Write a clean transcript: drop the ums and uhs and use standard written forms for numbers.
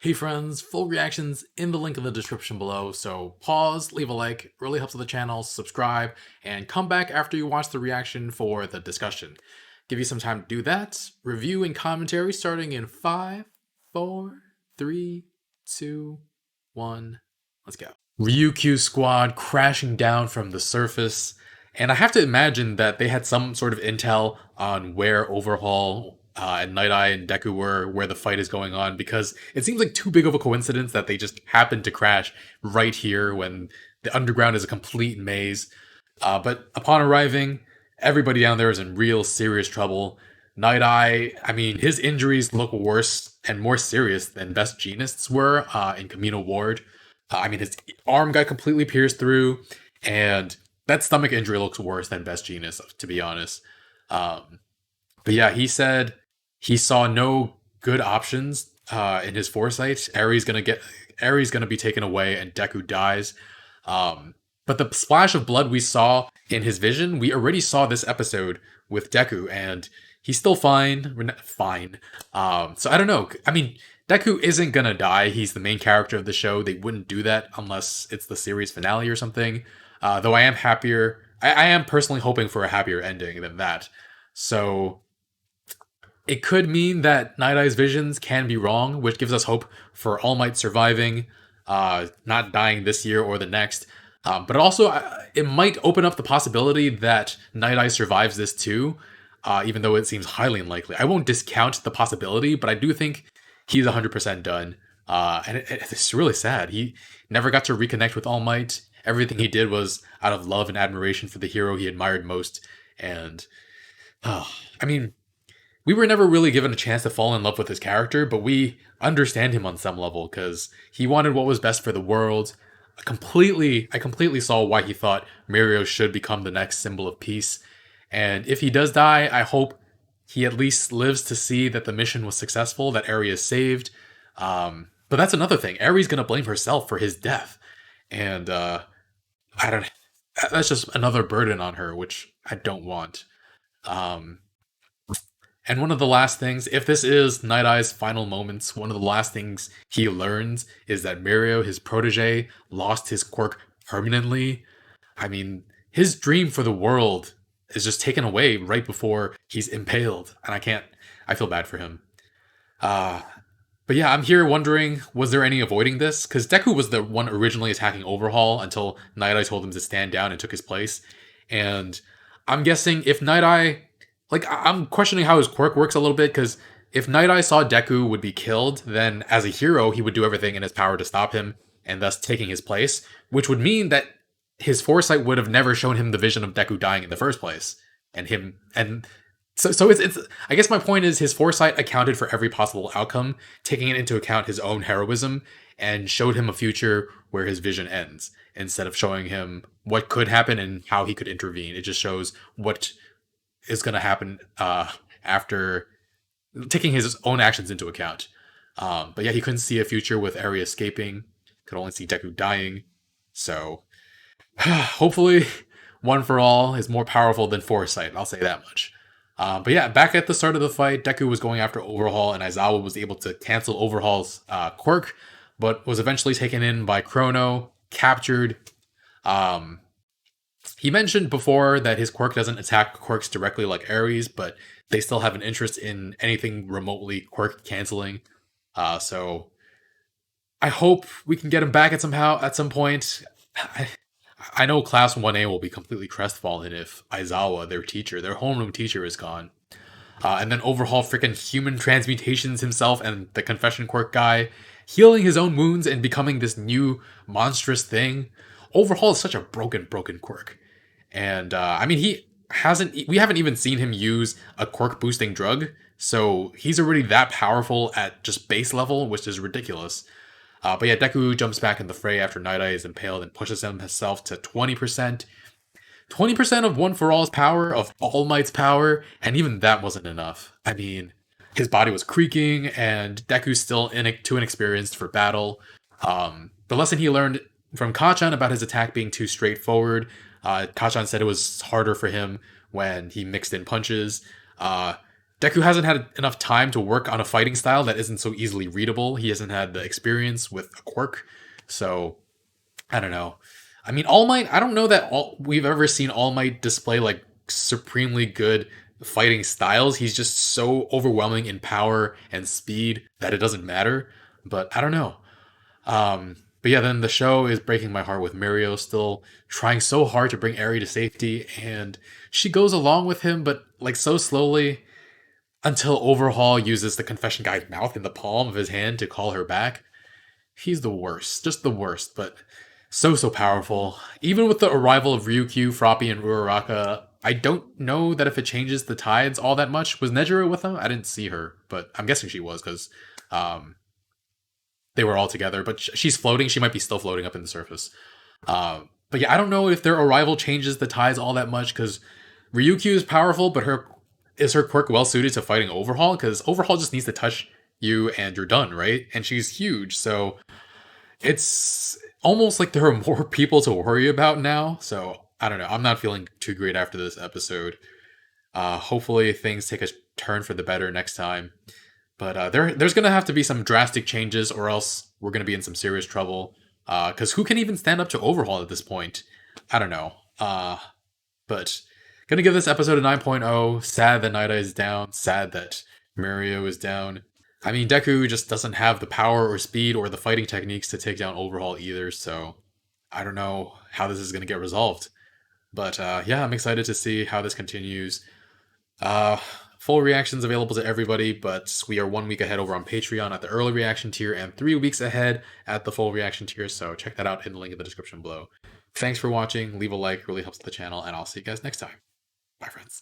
Hey friends, full reactions in the link in the description below, so pause, leave a like, really helps the channel, subscribe, and come back after you watch the reaction for the discussion. Give you some time to do that. Review and commentary starting in 5, 4, 3, 2, 1, let's go. Ryukyu squad crashing down from the surface, and I have to imagine that they had some sort of intel on where Overhaul and Night Eye and Deku were, where the fight is going on, because it seems like too big of a coincidence that they just happened to crash right here when the underground is a complete maze. But upon arriving, everybody down there is in real serious trouble. Night Eye, I mean, his injuries look worse and more serious than Best Jeanist's were in Camino Ward. I mean, his arm got completely pierced through, and that stomach injury looks worse than Best Jeanist, to be honest. Um, but yeah, he said he saw no good options in his foresight. Aries gonna be taken away, and Deku dies. But the splash of blood we saw in his vision, we already saw this episode with Deku, and he's still fine. We're not fine. So I don't know. I mean, Deku isn't gonna die. He's the main character of the show. They wouldn't do that unless it's the series finale or something. Though I am happier. I am personally hoping for a happier ending than that. So it could mean that Night Eye's visions can be wrong, which gives us hope for All Might surviving, not dying this year or the next. But also, it might open up the possibility that Night Eye survives this too, even though it seems highly unlikely. I won't discount the possibility, but I do think he's 100% done. And it's really sad. He never got to reconnect with All Might. Everything he did was out of love and admiration for the hero he admired most. And, I mean, we were never really given a chance to fall in love with his character, but we understand him on some level because he wanted what was best for the world. I completely saw why he thought Mirio should become the next symbol of peace. And if he does die, I hope he at least lives to see that the mission was successful, that Eri is saved. But that's another thing. Eri's gonna blame herself for his death, and I don't. That's just another burden on her, which I don't want. Um, and one of the last things, if this is Night Eye's final moments, one of the last things he learns is that Mirio, his protege, lost his quirk permanently. I mean, his dream for the world is just taken away right before he's impaled, and I feel bad for him. Uh, but yeah, I'm here wondering, was there any avoiding this? Because Deku was the one originally attacking Overhaul until Night Eye told him to stand down and took his place. And I'm guessing if Night Eye, like, I'm questioning how his quirk works a little bit, because if Night Eye saw Deku would be killed, then as a hero, he would do everything in his power to stop him, and thus taking his place, which would mean that his foresight would have never shown him the vision of Deku dying in the first place. And it's I guess my point is his foresight accounted for every possible outcome, taking it into account his own heroism, and showed him a future where his vision ends instead of showing him what could happen and how he could intervene. It just shows what is going to happen after taking his own actions into account. But yeah, he couldn't see a future with Eri escaping, could only see Deku dying. So hopefully One for All is more powerful than foresight, I'll say that much. But yeah, back at the start of the fight, Deku was going after Overhaul, and Aizawa was able to cancel Overhaul's quirk, but was eventually taken in by Chrono, captured. Um, he mentioned before that his quirk doesn't attack quirks directly like Ares, but they still have an interest in anything remotely quirk canceling. So I hope we can get him back at some point. I know Class 1A will be completely crestfallen if Aizawa, their teacher, their homeroom teacher, is gone. And then Overhaul freaking human transmutations himself and the confession quirk guy, healing his own wounds and becoming this new monstrous thing. Overhaul is such a broken quirk. And I mean, we haven't even seen him use a quirk boosting drug, so he's already that powerful at just base level, which is ridiculous. But yeah, Deku jumps back in the fray after Night Eye is impaled and pushes himself to 20%. 20% of One for All's power, of All Might's power, and even that wasn't enough. I mean, his body was creaking, and Deku's still too inexperienced for battle. The lesson he learned from Kachan about his attack being too straightforward, Kachan said it was harder for him when he mixed in punches. Deku hasn't had enough time to work on a fighting style that isn't so easily readable. He hasn't had the experience with a quirk. So, I don't know. I mean, All Might, I don't know that we've ever seen All Might display like supremely good fighting styles. He's just so overwhelming in power and speed that it doesn't matter. But I don't know. But yeah, then the show is breaking my heart with Mirio still trying so hard to bring Eri to safety, and she goes along with him, but like so slowly until Overhaul uses the confession guy's mouth in the palm of his hand to call her back. He's the worst, just the worst, but so powerful. Even with the arrival of Ryukyu, Froppy, and Uraraka, I don't know that if it changes the tides all that much. Was Nejiro with them? I didn't see her, but I'm guessing she was because um, they were all together. But she's floating. She might be still floating up in the surface. But yeah, I don't know if their arrival changes the tides all that much because Ryukyu is powerful, but her quirk well suited to fighting Overhaul? Because Overhaul just needs to touch you and you're done, right? And she's huge, so it's almost like there are more people to worry about now. So I don't know. I'm not feeling too great after this episode. Hopefully things take a turn for the better next time. But there's gonna have to be some drastic changes, or else we're gonna be in some serious trouble. Because who can even stand up to Overhaul at this point? I don't know. But gonna give this episode a 9.0. Sad that Naida is down. Sad that Mirio is down. I mean, Deku just doesn't have the power or speed or the fighting techniques to take down Overhaul either, so I don't know how this is going to get resolved. But yeah, I'm excited to see how this continues. Uh, Full reactions available to everybody, but we are 1 week ahead over on Patreon at the early reaction tier and 3 weeks ahead at the full reaction tier, so check that out in the link in the description below. Thanks for watching, leave a like, really helps the channel, and I'll see you guys next time. Bye, friends.